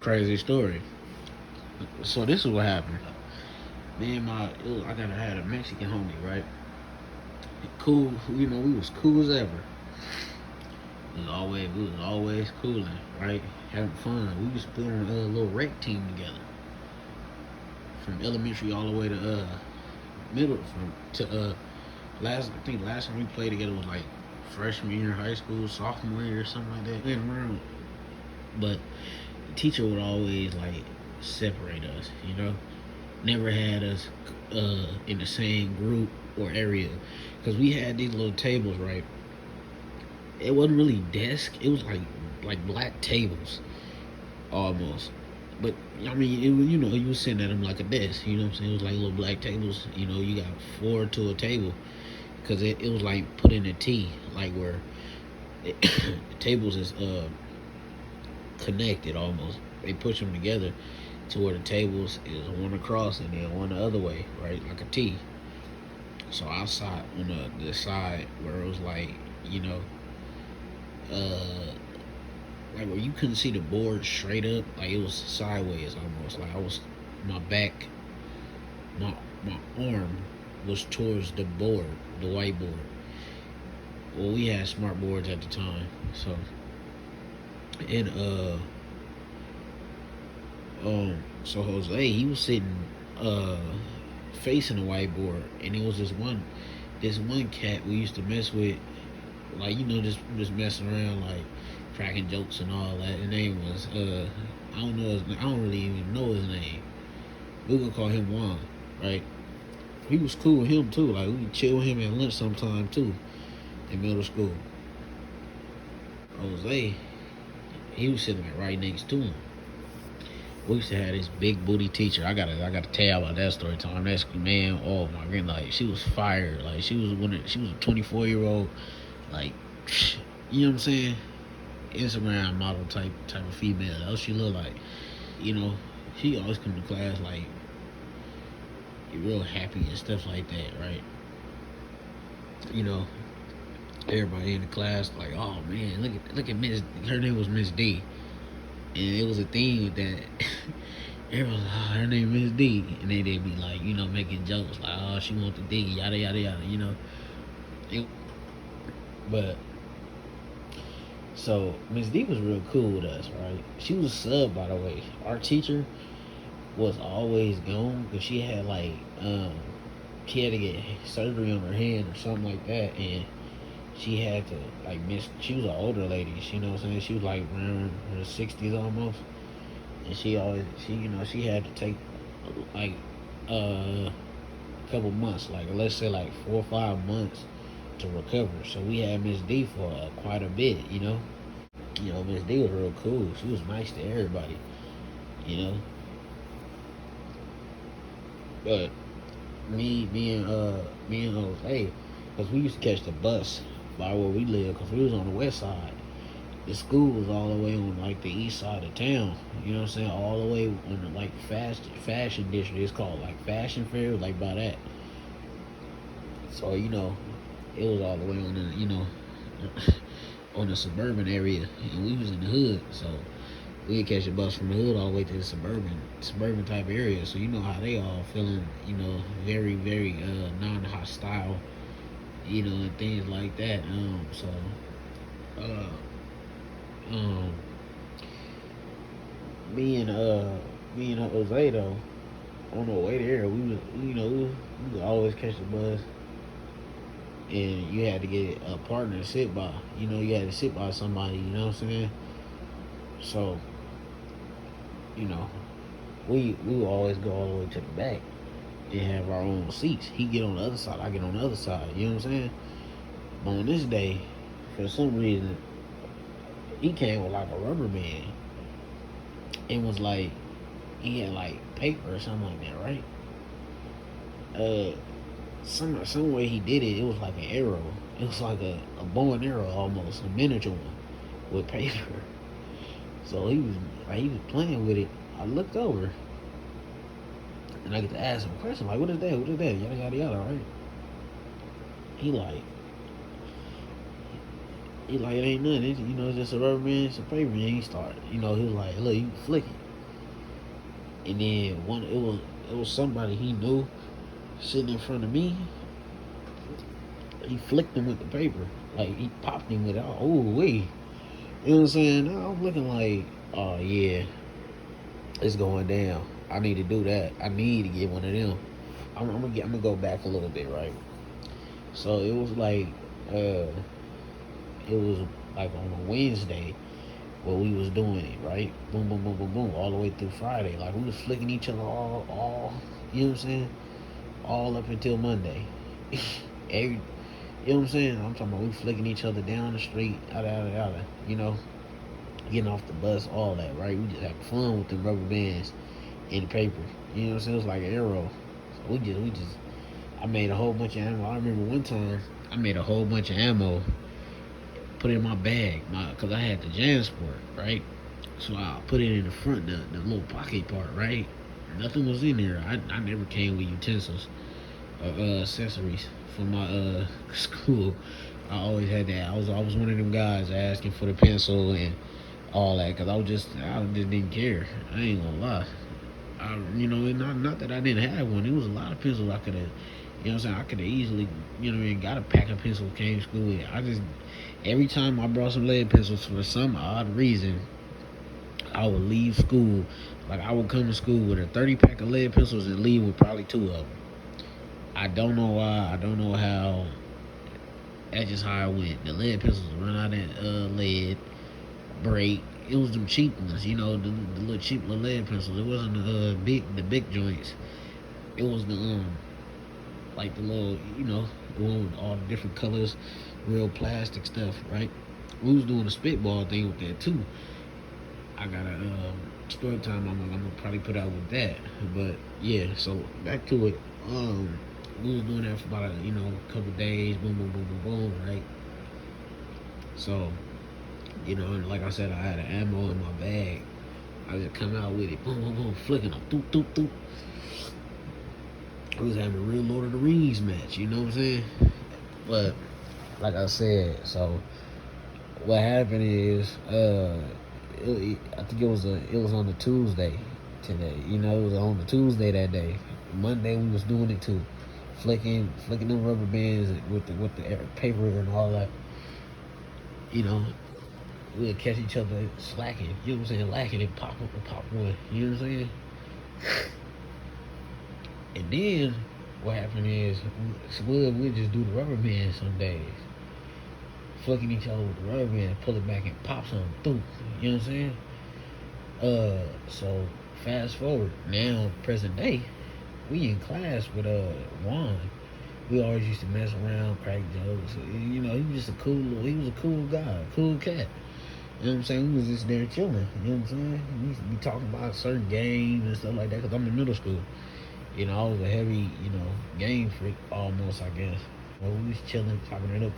Crazy story. So this is what happened. Me and I gotta had a Mexican homie, right? Cool, we was cool as ever. We was always cooling, right? Having fun. We used to put on a little rec team together, from elementary all the way to middle, from to I think last time we played together was like freshman year of high school, sophomore year, or something like that. Yeah, around. But the teacher would always like separate us, never had us in the same group or area, because we had these little tables, right? It wasn't really desk. It was like black tables almost. But I mean, you was sitting at them like a desk. You know what I'm saying? It was like little black tables. You got four to a table because it was like put in a T, like where the tables is connected almost. They push them together to where the tables is one across and then one the other way, right? Like a T. So I sat on the side where it was like, uh, like where you couldn't see the board straight up, like it was sideways almost. Like I was, my back, my my arm was towards the board, the whiteboard. Well, we had smart boards at the time, so and so Jose, he was sitting uh facing the whiteboard, and it was this one cat we used to mess with, like just messing around, like cracking jokes and all that. His name was I don't really even know his name. We gonna call him Juan, right? We was cool with him too. Like we would chill with him at lunch sometime too in middle school. Jose, he was sitting like right next to him. We used to have this big booty teacher. I gotta tell you about that story time. That's man, oh my goodness, like she was fired. Like she was a 24-year-old, like you know what I'm saying? Instagram model type of female. That's what she looked like. You know, she always come to class like real happy and stuff like that, right? You know, everybody in the class like, oh man, look at Miss. Her name was Miss D, and it was a thing with that. Everyone was like, oh, her name is D, and then they'd be like, making jokes like, oh, she want the D, yada yada yada. It, but so Miss D was real cool with us, right? She was a sub, by the way. Our teacher was always gone because she had to get surgery on her hand or something like that, and she had to like miss. She was an older lady, you know what I'm saying? She was like around her 60s almost, and she had to take like a couple months, like let's say like 4 or 5 months to recover. So we had Miss D for quite a bit. Miss D was real cool. She was nice to everybody, you know. But me and Jose, because we used to catch the bus by where we live, because we was on the west side. The school was all the way on like the east side of town. You know what I'm saying? All the way on the like fashion district. It's called like Fashion Fair, like by that. So it was all the way on on the suburban area, and we was in the hood. So we'd catch a bus from the hood all the way to the suburban type of area. So you know how they all feeling, very, very non-hostile, and things like that. Uh, um, me and Jose though, on the way there, we would always catch the bus, and you had to get a partner to sit by. You had to sit by somebody. You know what I'm saying? So, you know, we would always go all the way to the back and have our own seats. He get on the other side, I get on the other side. You know what I'm saying? But on this day, for some reason, he came with like a rubber band. It was like he had like paper or something like that, right? Uh, some way he did it. It was like an arrow. It was like a bow and arrow almost, a miniature one with paper. So he was playing with it. I looked over and I get to ask him a question like, "What is that? What is that?" Yada yada yada. Right? He like it ain't nothing. It's just a rubber band, it's a paper. And he started. He was like, "Look, you can flick it." And then it was somebody he knew sitting in front of me. He flicked him with the paper. Like he popped him with it. Oh wait. You know what I'm saying? I'm looking like, oh yeah, it's going down. I need to do that. I need to get one of them. I'm gonna go back a little bit, right? So uh, it was like on a Wednesday what we was doing it, right? Boom, boom, boom, boom, boom, all the way through Friday. Like we was flicking each other you know what I'm saying? All up until Monday. Every, you know what I'm saying? I'm talking about we flicking each other down the street, yada, you know, getting off the bus, all that, right? We just had fun with the rubber bands and the paper. You know what I'm saying? It was like an arrow. So we just, I made a whole bunch of ammo. I remember one time I made a whole bunch of ammo, put it in my bag, cause I had the JanSport, right? So I put it in the front, the little pocket part, right? Nothing was in there. I never came with utensils or accessories for my school. I always had that. I was one of them guys asking for the pencil and all that because I just didn't care. I ain't gonna lie. You know, and not that I didn't have one. It was a lot of pencils I could have. You know what I'm saying? I could have easily, you know, got a pack of pencils came to school with. I just every time I brought some lead pencils for some odd reason, I would leave school. Like I would come to school with a 30 pack of lead pencils and leave with probably two of them. I don't know why. I don't know how. That's just how I went. The lead pencils run out of lead, break. It was them cheap ones, you know, the little cheap little lead pencils. It wasn't the big joints. It was the like the little, you know, the one with all the different colors, real plastic stuff, right? We was doing a spitball thing with that too. I got a story time I'm gonna probably put out with that. But yeah, so back to it. We was doing that for about a couple days, boom, boom, boom, boom, boom, right? So, and like I said, I had an ammo in my bag. I just come out with it, boom, boom, boom, flicking them, doop, doop, doop. We was having a real Lord of the Rings match, you know what I'm saying? But like I said, so what happened is, I think it was on a Tuesday today. It was on the Tuesday that day. Monday we was doing it too, flicking them rubber bands with the paper and all that. You know, we'll catch each other slacking. You know what I'm saying? Lacking and pop one. You know what I'm saying? And then what happened is we'll just do the rubber band some days. Flicking each other with the rubber band, pull it back and pop something through. You know what I'm saying? So fast forward now, present day, we in class with Juan. We always used to mess around, crack jokes. He was just he was a cool guy, cool cat. You know what I'm saying? We was just there chilling. You know what I'm saying? We used to be talking about certain games and stuff like that. Cause I'm in middle school. I was a heavy, game freak almost, I guess. We was chilling, chopping it up,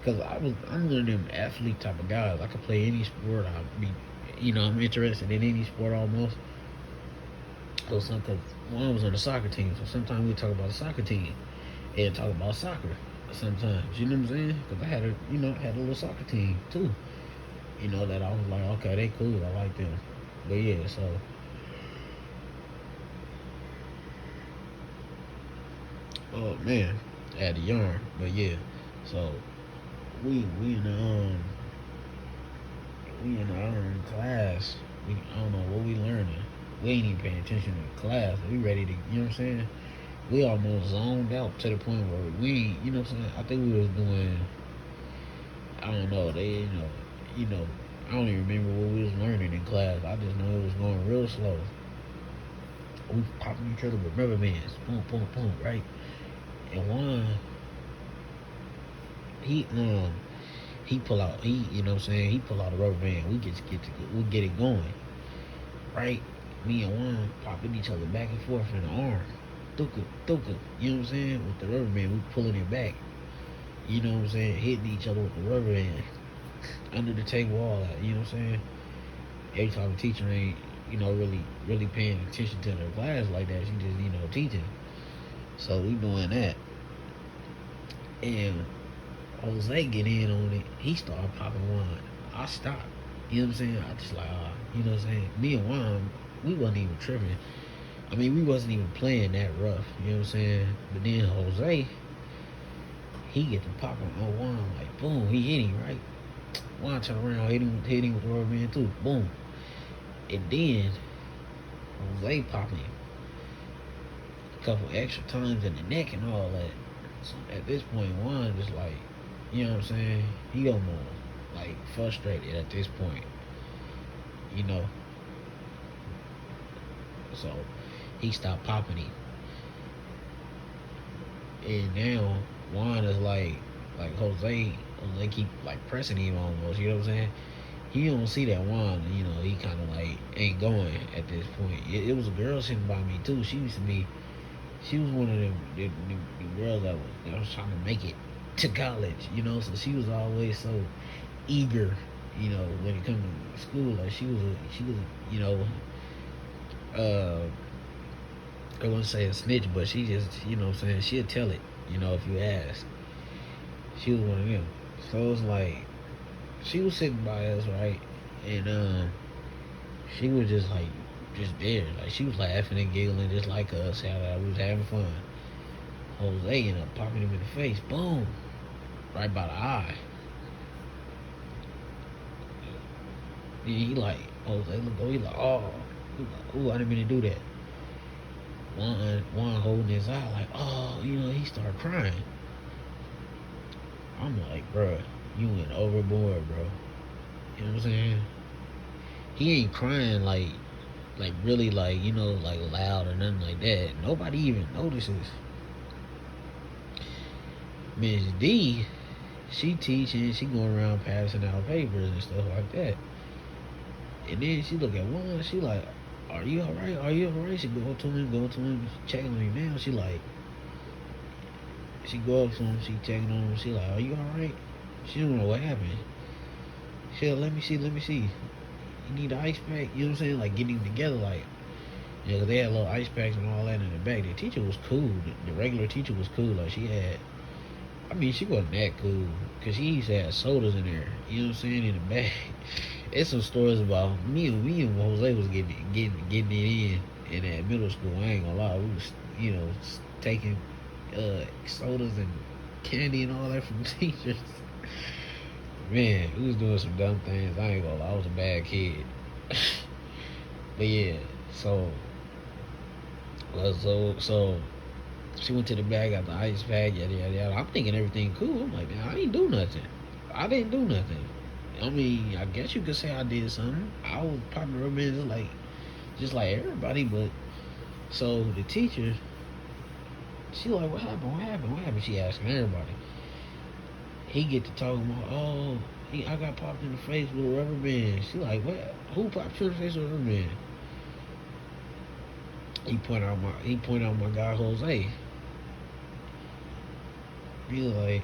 I'm one of them athlete type of guys. I could play any sport. I'm interested in any sport almost. So sometimes one was on the soccer team, so sometimes we talk about the soccer team and talk about soccer. Sometimes, you know what I'm saying? Because I had a little soccer team too. That I was like, okay, they cool. I like them. But yeah, so. Oh man, I had a yarn, but yeah. So we in the class. I don't know what we learning. We ain't even paying attention to class. We ready to, you know what I'm saying? We almost zoned out to the point where we, you know what I'm saying? I think we was doing, I don't know, I don't even remember what we was learning in class. I just know it was going real slow. We popping each other with rubber bands, boom, boom, boom, right? And one, he pull out, you know what I'm saying? He pull out a rubber band. We get it going, right? Me and one popping each other back and forth in the arm. Thuka, thuka, you know what I'm saying? With the rubber band, we pulling it back. You know what I'm saying? Hitting each other with the rubber band. Under the table, all that, you know what I'm saying? Every time the teacher ain't, really paying attention to their class like that, she just, teaching. So we doing that. And Jose get in on it. He started popping one. I stopped. You know what I'm saying? I just like, you know what I'm saying? Me and Juan, we wasn't even tripping. I mean, we wasn't even playing that rough. You know what I'm saying? But then Jose, he get the popping on Juan like boom, he hit him right. Juan turn around, hit him with the rubber band too. Boom. And then Jose popping him a couple extra times in the neck and all that. So at this point, Juan just like, you know what I'm saying? He almost like frustrated at this point, you know. So he stopped popping him, and now Juan is like Jose keep like pressing him almost. You know what I'm saying? He don't see that Juan, you know, he kind of like ain't going at this point. It was a girl sitting by me too. She used to be, she was one of them girls that was trying to make it to college, you know. So she was always so eager, you know, when it comes to school. Like she was, you know, I wouldn't say a snitch, but she just, you know what I'm saying, she'll tell it, you know, if you ask. She was one of them. So it was like, she was sitting by us, right? And she was just like, just there. Like she was laughing and giggling just like us, how we was having fun. Jose ended up popping him in the face. Boom. Right by the eye. And he like, Jose look go, he like, oh. He like, ooh, I didn't mean to do that. One holding his eye like, oh, you know, he started crying. I'm like, bruh, you went overboard, bro. You know what I'm saying? He ain't crying like really like, you know, like loud or nothing like that. Nobody even notices. Miss D, she teaching, she going around passing out papers and stuff like that. And then she look at one, she like, are you alright? Are you alright? She go to him, checking on him now. She like, she go up to him, she checking on him, she like, are you alright? She don't know what happened. She like, let me see. You need the ice pack? You know what I'm saying? Like getting them together, like, yeah, cause they had little ice packs and all that in the back. The teacher was cool. The regular teacher was cool. Like she had, I mean, she wasn't that cool, cause she used to have sodas in there. You know what I'm saying? In the back. It's some stories about me and Jose was getting it in that middle school. I ain't gonna lie, we was, you know, taking sodas and candy and all that from teachers. Man, we was doing some dumb things. I ain't gonna lie, I was a bad kid. But yeah, so she went to the bag, got the ice pack, yada yada yada. I'm thinking everything cool. I'm like, man, I ain't do nothing. I didn't do nothing. I mean, I guess you could say I did something. I was popping rubber bands just like everybody, but so the teacher, she like, what happened? She asking everybody. He get to talking about, oh, I got popped in the face with a rubber band. She like, what? Who popped you in the face with a rubber band? He pointed out my guy Jose. He like,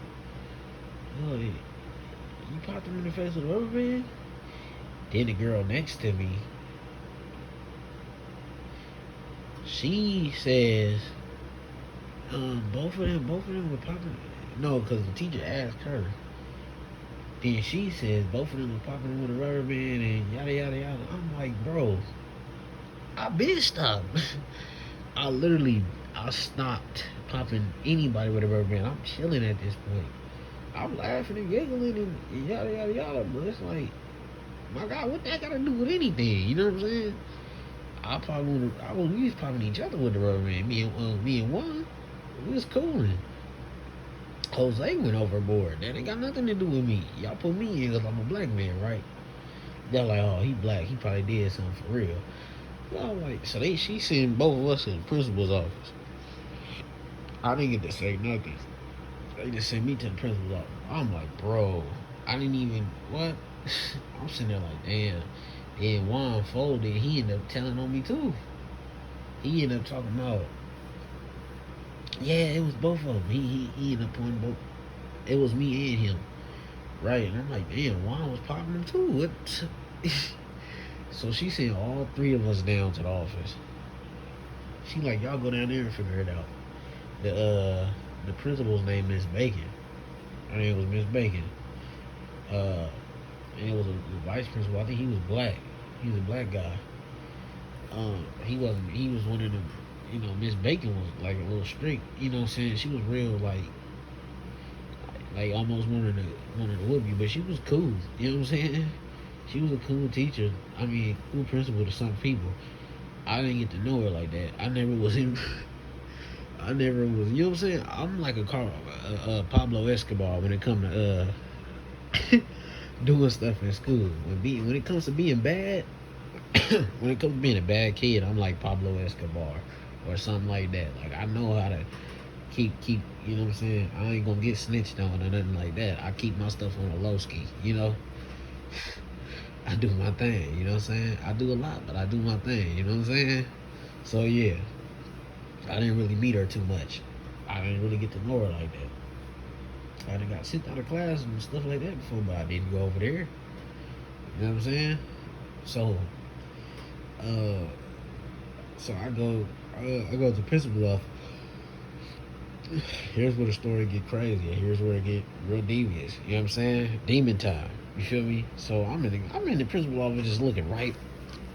oh, you popped him in the face with a rubber band? Then the girl next to me, she says, both of them were popping. No, because the teacher asked her. Then she says both of them were popping with a rubber band and yada yada yada. I'm like, bro, I been stopped. I stopped popping anybody with a rubber band. I'm chilling at this point. I'm laughing and giggling and yada yada yada, but it's like, my God, what that got to do with anything? You know what I'm saying? We was popping each other with the rubber band. Me and one, we was cooling. Jose went overboard. That ain't got nothing to do with me. Y'all put me in because I'm a black man, right? They're like, oh, he black. He probably did something for real. Well, I'm like, so she sent both of us to the principal's office. I didn't get to say nothing. They just sent me to the principal's office. I'm like, bro, I didn't even, what? I'm sitting there like, damn. Then Juan folded. He ended up telling on me too. He ended up talking about, yeah, it was both of them. He ended up pointing both. It was me and him, right? And I'm like, damn, Juan was popping them too. What? So she sent all three of us down to the office. She like, y'all go down there and figure it out. The principal's name is Bacon. Her name was Miss Bacon. And it was the vice principal. I think he was black. He was a black guy. he wasn't. He was one of them. Miss Bacon was like a little strict. You know what I'm saying? She was real like almost wanted to whoop you, but she was cool. You know what I'm saying? She was a cool teacher. I mean, cool principal to some people. I didn't get to know her like that. I never was in. I never was. You know what I'm saying? I'm like Pablo Escobar when it comes to doing stuff in school. When it comes to being bad, when it comes to being a bad kid, I'm like Pablo Escobar or something like that. Like I know how to keep. You know what I'm saying? I ain't gonna get snitched on or nothing like that. I keep my stuff on a low ski. I do my thing. You know what I'm saying? I do a lot, but I do my thing. You know what I'm saying? So yeah, I didn't really meet her too much. I didn't really get to know her like that. I done got sent out of class and stuff like that before, but I didn't go over there. You know what I'm saying? So, uh, so I go to the principal's office. Here's where the story get crazy. Here's where it get real devious. You know what I'm saying? Demon time. You feel me? So I'm in the principal's office just looking right.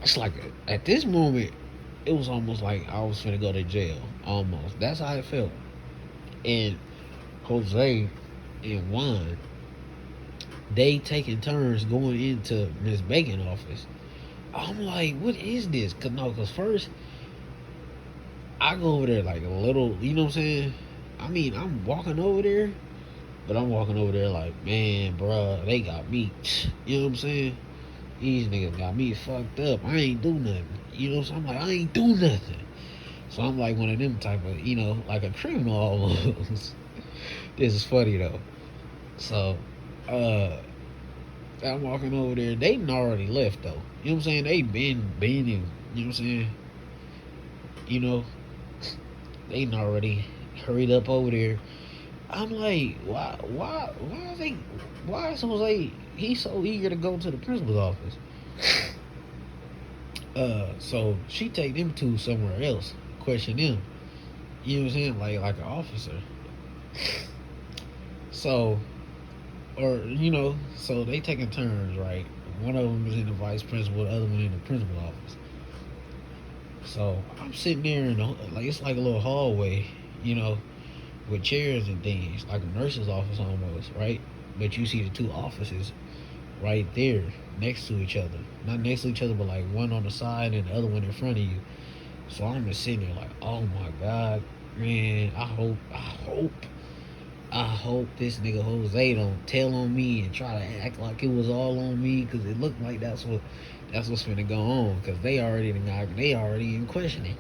It's like at this moment, it was almost like I was finna go to jail. Almost. That's how it felt. And Jose and Juan, they taking turns going into Miss Bacon's office. I'm like, what is this? Cause first I go over there like a little, you know what I'm saying? I mean, I'm walking over there, but I'm walking over there like, man, bruh, they got me. You know what I'm saying? These niggas got me fucked up. I ain't do nothing. You know, so I'm like, I ain't do nothing. So I'm like one of them type of, like a criminal almost. This is funny though. So, I'm walking over there. They done already left though. You know what I'm saying? They been in, you know what I'm saying? You know, they done already hurried up over there. I'm like, why is Jose, he's so eager to go to the principal's office? So she take them to somewhere else, question them. You know what I'm saying? Like an officer. So, so they taking turns, right? One of them is in the vice principal, the other one in the principal office. So I'm sitting there in it's like a little hallway, with chairs and things, like a nurse's office almost, right? But you see the two offices right there next to each other. Not next to each other, but like one on the side and the other one in front of you. So I'm just sitting there like, oh my God, man, I hope this nigga Jose don't tell on me and try to act like it was all on me, because it looked like that's what's finna go on, because they already in questioning.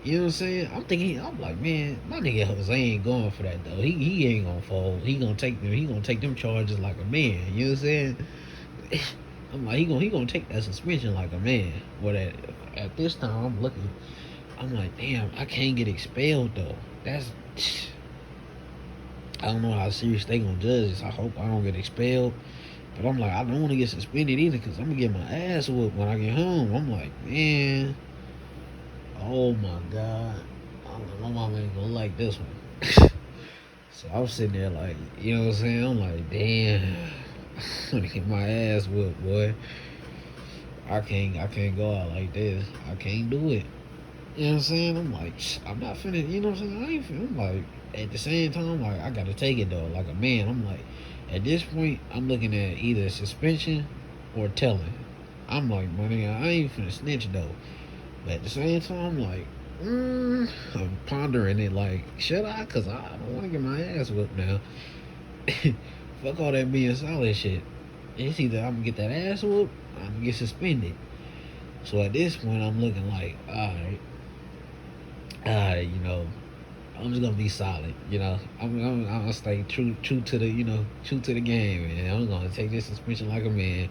You know what I'm saying? I'm like, man, my nigga Jose ain't going for that though. He ain't gonna fold. He gonna take them charges like a man. You know what I'm saying? I'm like, he gonna take that suspension like a man. But at this time I'm like, damn, I can't get expelled though. I don't know how serious they gonna judge this. I hope I don't get expelled. But I'm like, I don't want to get suspended either, because I'm gonna get my ass whooped when I get home. I'm like, man, oh my God, my mama ain't gonna like this one. So I was sitting there like, you know what I'm saying? I'm like, damn, I'm gonna get my ass whooped, boy. I can't go out like this. I can't do it. You know what I'm saying? I'm like, I'm not finna, you know what I'm saying? I'm like, at the same time, like, I gotta take it though, like a man. I'm like, at this point, I'm looking at either suspension or telling. I'm like, my nigga, I ain't finna snitch though. But at the same time, I'm like, I'm pondering it, like, should I? Cause I don't wanna get my ass whipped now. Fuck all that being solid shit. It's either I'm gonna get that ass whooped, or I'm gonna get suspended. So at this point, I'm looking like, alright, I'm just gonna be solid, I'm gonna stay true to the, true to the game, man. I'm gonna take this suspension like a man.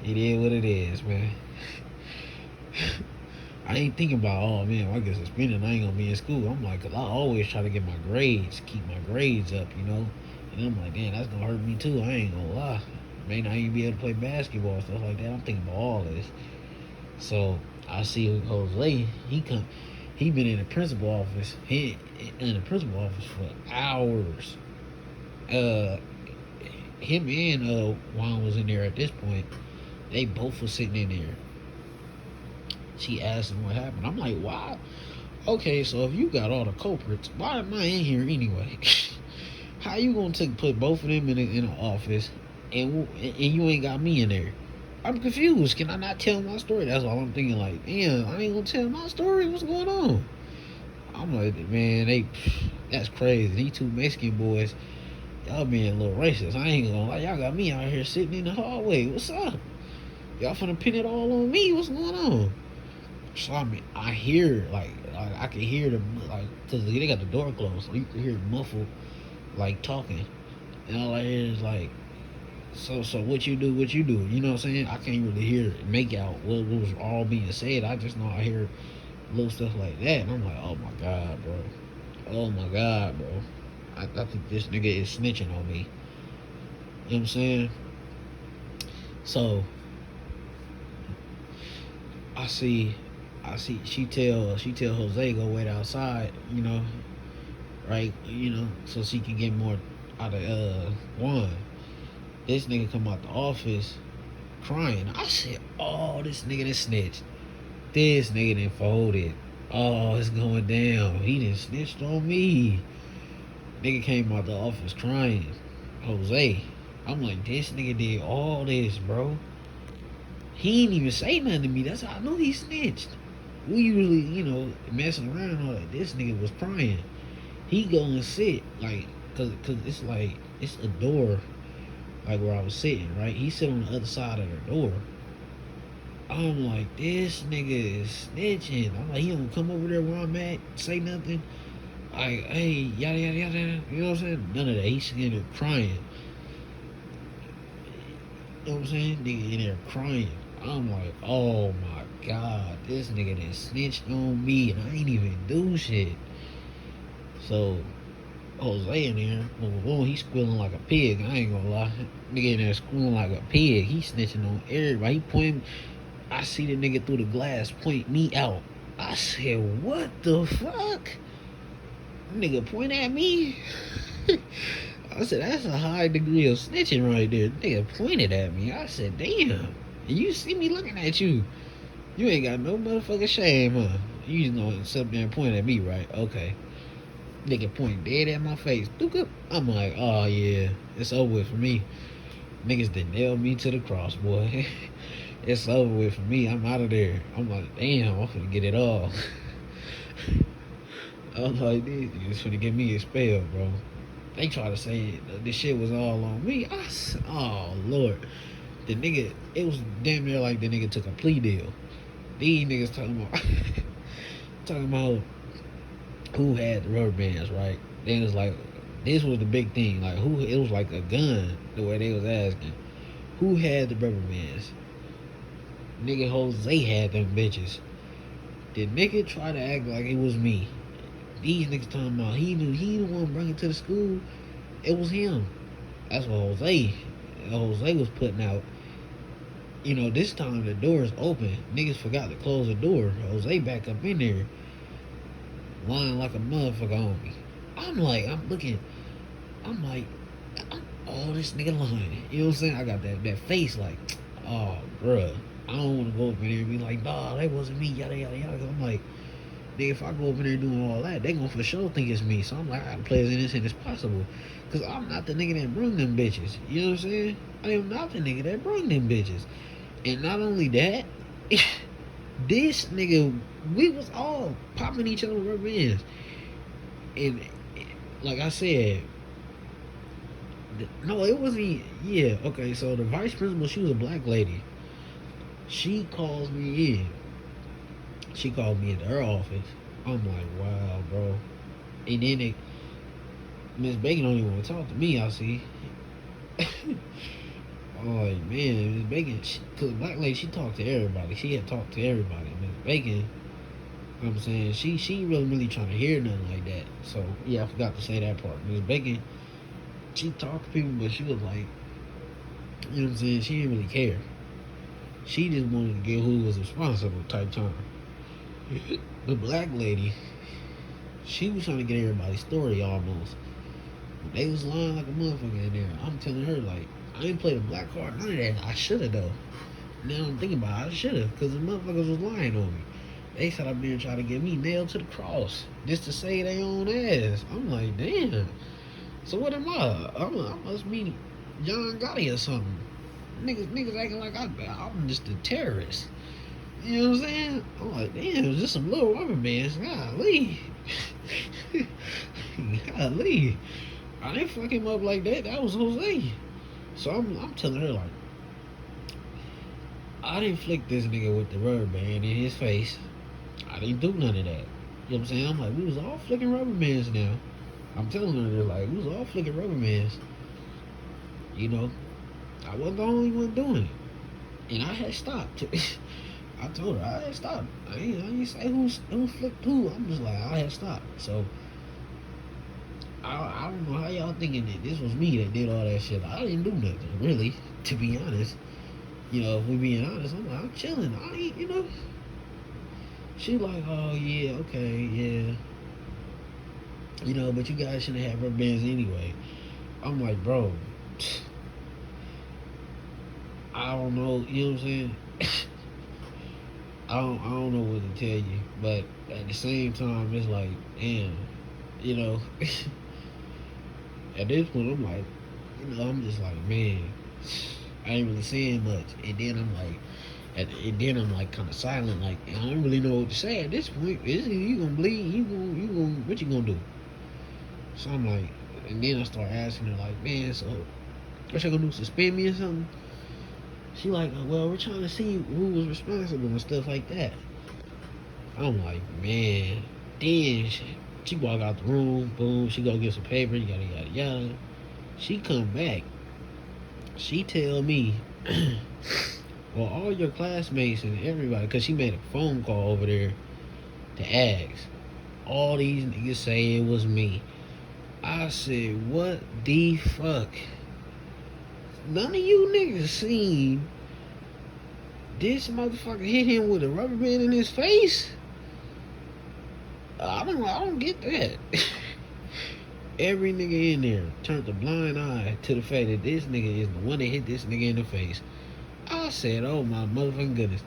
It is what it is, man. I ain't thinking about, oh man, if I get suspended, I ain't gonna be in school. I'm like, cause I always try to get my grades, keep my grades up, And I'm like, damn, that's gonna hurt me too. I ain't gonna lie. May not even be able to play basketball and stuff like that. I'm thinking about all this. So I see Jose. He been in the principal office. He in the principal office for hours. Him and Juan was in there at this point. They both were sitting in there. She asked him what happened. I'm like, why? Okay, so if you got all the culprits, why am I in here anyway? How you gonna put both of them in an office, and you ain't got me in there? I'm confused. Can I not tell my story? That's all I'm thinking. Like, damn, I ain't gonna tell my story. What's going on? I'm like, man, that's crazy. These two Mexican boys, y'all being a little racist. I ain't gonna lie. Y'all got me out here sitting in the hallway. What's up? Y'all finna pin it all on me? What's going on? So I mean, I hear like I can hear them like cause they got the door closed, so you can hear muffled like talking, and all I hear is like, so what you do, you know what I'm saying? I can't really hear make out what was all being said. I just know I hear little stuff like that, and I'm like, oh my god, bro, oh my god, bro, I think this nigga is snitching on me. You know what I'm saying? So I see she tell Jose go wait outside, you know, right, you know, so she can get more out of Juan. This nigga come out the office crying. I said, oh, this nigga done snitched. This nigga done folded. Oh, it's going down. He done snitched on me. Nigga came out the office crying. Jose. I'm like, this nigga did all this, bro. He ain't even say nothing to me. That's how I know he snitched. We usually, you know, messing around all that. This nigga was crying. He go and sit, like, cause it's like, it's a door, like where I was sitting, right? He sit on the other side of the door. I'm like, this nigga is snitching. I'm like, he don't come over there where I'm at, say nothing. Like, hey, yada, yada, yada. You know what I'm saying? None of that. He's sitting there crying. You know what I'm saying? Nigga in there crying. I'm like, oh my god, this nigga done snitched on me and I ain't even do shit. So Jose in there, boom, he squealing like a pig. I ain't gonna lie. Nigga in there squealing like a pig. He snitching on everybody. He pointing. I see the nigga through the glass point me out. I said, what the fuck? Nigga point at me? I said, that's a high degree of snitching right there. Nigga pointed at me. I said, damn. And you see me looking at you. You ain't got no motherfucking shame, huh? You just know sit up there and point at me, right? Okay. Nigga point dead at my face. I'm like, oh yeah, it's over with for me. Niggas done nailed me to the cross, boy. It's over with for me. I'm out of there. I'm like, damn, I'm finna get it all. I was like, these niggas finna get me expelled, bro. They try to say this shit was all on me. I said, oh Lord. The nigga, it was damn near like the nigga took a plea deal. These niggas talking about who had the rubber bands, right? They was like, this was the big thing. Like, who? It was like a gun. The way they was asking, who had the rubber bands? Nigga Jose had them bitches. The nigga try to act like it was me. These niggas talking about he knew he the one bring it to the school. It was him. That's what Jose was putting out. You know, this time the door is open. Niggas forgot to close the door. Jose back up in there, lying like a motherfucker on me. I'm like, oh, this nigga lying. You know what I'm saying? I got that face like, oh, bruh. I don't want to go up in there and be like, nah, that wasn't me, yada, yada, yada. I'm like, nigga, if I go up in there doing all that, they gonna for sure think it's me. So I'm like, I gotta play as innocent as possible. Because I'm not the nigga that brung them bitches. You know what I'm saying? I am not the nigga that brung them bitches. And not only that, this nigga, we was all popping each other rubber bands. And like I said, no, it wasn't. Yeah, okay. So the vice principal, she was a black lady. She calls me in. She called me into her office. I'm like, wow, bro. And then Miss Bacon don't even want to talk to me. I see. I'm like, man, Miss Bacon, cause the black lady, she talked to everybody. She had talked to everybody. Miss Bacon, you know what I'm saying, she really trying to hear nothing like that. So yeah, I forgot to say that part. Miss Bacon, she talked to people, but she was like, you know what I'm saying, she didn't really care. She just wanted to get who was responsible type time. The black lady, she was trying to get everybody's story almost. They was lying like a motherfucker in there. I'm telling her, like, I ain't played a black card, none of that. I should have, though. Now I'm thinking about it, I should have, because the motherfuckers was lying on me. They said I've been trying to get me nailed to the cross just to say they own ass. I'm like, damn. So what am I? I must be John Gotti or something. Niggas acting like I'm just a terrorist. You know what I'm saying? I'm like, damn, it's just some little rubber bands. Golly. Golly. I didn't fuck him up like that. That was Jose. So I'm telling her, like, I didn't flick this nigga with the rubber band in his face. I didn't do none of that. You know what I'm saying? I'm like, we was all flicking rubber bands now. I'm telling her, they're like, we was all flicking rubber bands. You know, I wasn't the only one doing it. And I had stopped. I told her, I had stopped. I ain't say who flipped who. I'm just like, I had stopped. So, I don't know how y'all thinking that this was me that did all that shit. I didn't do nothing, really, to be honest. You know, if we being honest, I'm like, I'm chilling. I ain't, you know. She like, oh, yeah, okay, yeah. You know, but you guys shouldn't have rubber bands anyway. I'm like, bro, I don't know, you know what I'm saying? I don't know what to tell you, but at the same time, it's like, damn, you know. At this point, I'm like, you know, I'm just like, man, I ain't really saying much. And then I'm like, kind of silent, like, I don't really know what to say at this point. Is you gonna bleed? You gonna, what you gonna do? So I'm like, and then I start asking her, like, man, so what you gonna do? Suspend me or something? She like, well, we're trying to see who was responsible and stuff like that. I'm like, man. Then she walk out the room, boom, she go get some paper, yada, yada, yada. She come back. She tell me, well, all your classmates and everybody, because she made a phone call over there to ask. All these niggas say it was me. I said, what the fuck? None of you niggas seen this motherfucker hit him with a rubber band in his face? I don't get that. Every nigga in there turned a blind eye to the fact that this nigga is the one that hit this nigga in the face. I said, oh my motherfucking goodness.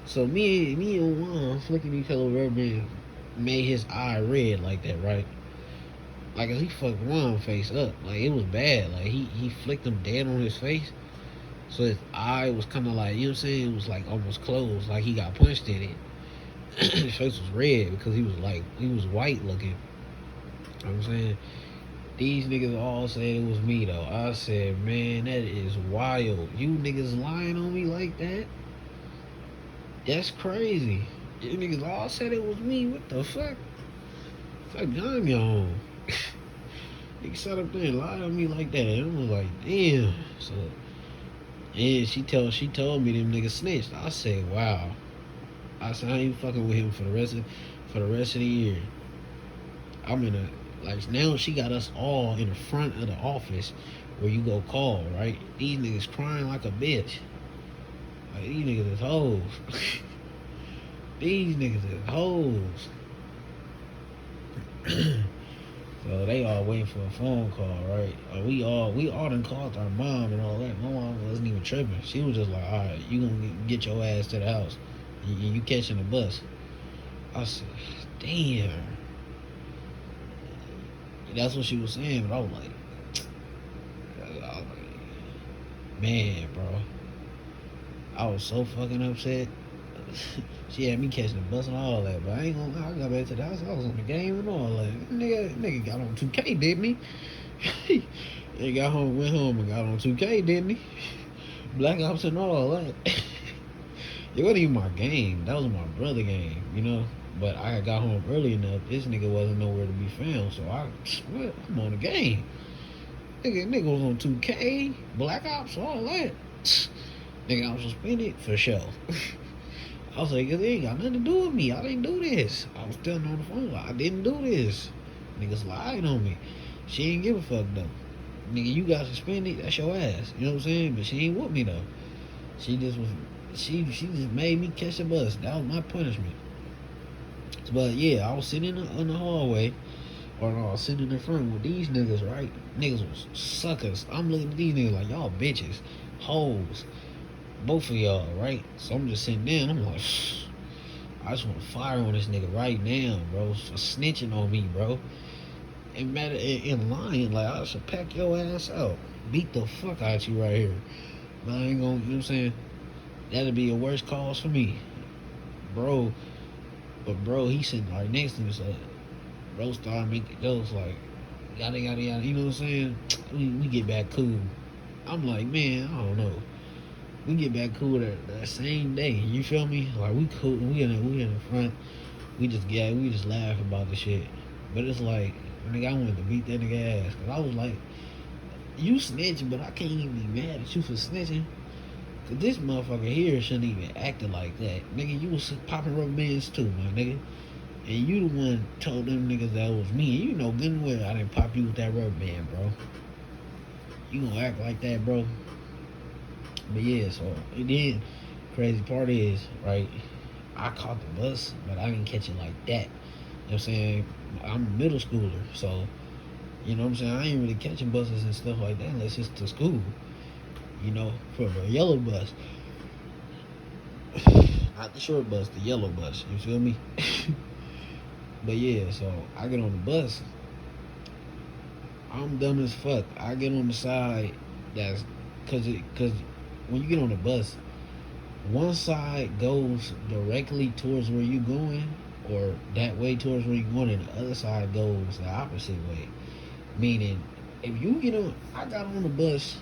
So me and Juan flicking each other with rubber band made his eye red like that, right? Like, he fucked Juan's face up. Like, it was bad. Like, he flicked him dead on his face. So his eye was kind of like, you know what I'm saying? It was like almost closed. Like, he got punched in it. His face was red because he was white looking. You know what I'm saying? These niggas all said it was me, though. I said, man, that is wild. You niggas lying on me like that? That's crazy. You niggas all said it was me. What the fuck? Fuck John, y'all. Nigga sat up there and lied on me like that. And I was like, damn. So, yeah, she told me them niggas snitched. I said, wow. I said, I ain't fucking with him for the rest of the year. I'm in now she got us all in the front of the office where you go call, right? These niggas crying like a bitch. Like, these niggas is hoes. These niggas is hoes. So they all waiting for a phone call, right? We all done called our mom and all that. My mom wasn't even tripping. She was just like, all right, you gonna get your ass to the house. You catching the bus. I said, damn. That's what she was saying, but I was like, man, bro. I was so fucking upset. She had me catching the bus and all that, but I ain't gonna lie. I got back to the house. I was on the game and all that. Nigga got on 2K, didn't he? He went home and got on 2K, didn't he? Black Ops and all that. It wasn't even my game. That was my brother game, you know. But I got home early enough. This nigga wasn't nowhere to be found, so I'm on the game. Nigga was on 2K, Black Ops, all that. Nigga, I was suspended for sure. I was like, it ain't got nothing to do with me. I didn't do this. I was telling her on the phone, I didn't do this. Niggas lied on me. She ain't give a fuck though. Nigga, you got suspended, that's your ass. You know what I'm saying? But she ain't with me though. She just made me catch the bus. That was my punishment. But yeah, I was sitting in the hallway, or no, I was sitting in the front with these niggas, right? Niggas was suckers. I'm looking at these niggas like, y'all bitches, hoes, both of y'all, right? So I'm just sitting there, and I'm like, I just want to fire on this nigga right now, bro, for snitching on me, bro. And matter in lying, like I should pack your ass out, beat the fuck out you right here. But I ain't gonna, you know what I'm saying? That'd be a worse cause for me, bro. But bro, he sitting right next to me, so bro started making jokes like yada yada yada. You know what I'm saying? We get back cool. I'm like, man, I don't know. We get back cool that same day. You feel me? Like we cool. We in the front. We just laugh about the shit. But it's like, nigga, I wanted to beat that nigga ass. Cause I was like, you snitching, but I can't even be mad at you for snitching. Cause this motherfucker here shouldn't even acting like that. Nigga, you was popping rubber bands too, my nigga. And you the one told them niggas that was me. And you know good and well I didn't pop you with that rubber band, bro. You gonna act like that, bro? But yeah, so and then crazy part is, right, I caught the bus, but I didn't catch it like that. You know what I'm saying? I'm a middle schooler, so you know what I'm saying? I ain't really catching buses and stuff like that unless it's to school. You know, from a yellow bus. Not the short bus, the yellow bus. You feel me? But yeah, so I get on the bus. I'm dumb as fuck. I get on the side that's cause when you get on the bus, one side goes directly towards where you going, or that way towards where you going, and the other side goes the opposite way. Meaning, if you get on, I got on the bus,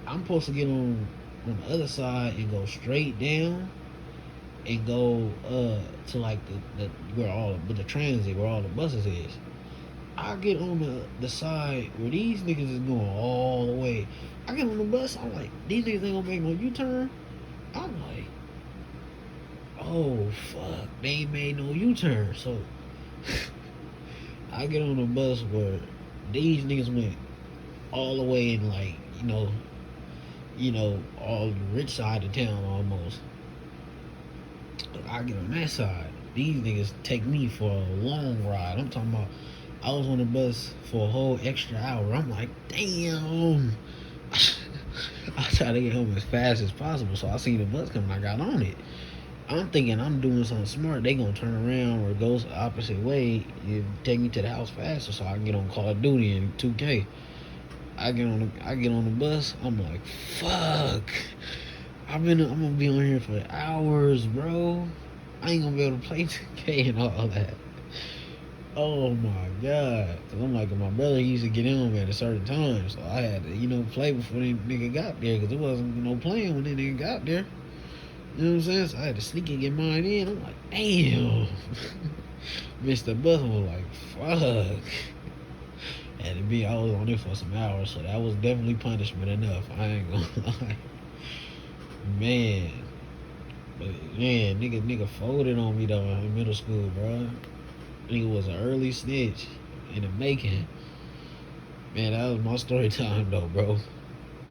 I'm supposed to get on the other side and go straight down and go to like the where all the transit where all the buses is. I get on the side where these niggas is going all the way. I get on the bus, I'm like, these niggas ain't gonna make no U-turn. I'm like, oh fuck, they ain't made no U-turn. So I get on the bus where these niggas went all the way in, like, all the rich side of town almost. I get on that side. These niggas take me for a long ride. I'm talking about I was on the bus for a whole extra hour. I'm like, damn. I try to get home as fast as possible. So I seen the bus coming. I got on it. I'm thinking I'm doing something smart. They gonna turn around or go the opposite way and take me to the house faster so I can get on Call of Duty in 2K. I get on the bus. I'm like, fuck. I'm gonna be on here for hours, bro. I ain't gonna be able to play 2K and all that. Oh my god. Cause I'm like, my brother used to get in at a certain time, so I had to, play before the nigga got there, cause there wasn't no playing when the nigga got there. You know what I'm saying? So I had to sneak and get mine in. I'm like, damn. Missed the bus. I was like, fuck. Had to be, I was on there for some hours, so that was definitely punishment enough. I ain't gonna lie. Man. But man, nigga folded on me though in middle school, bro. Nigga was an early snitch in the making. Man, that was my story time though, bro.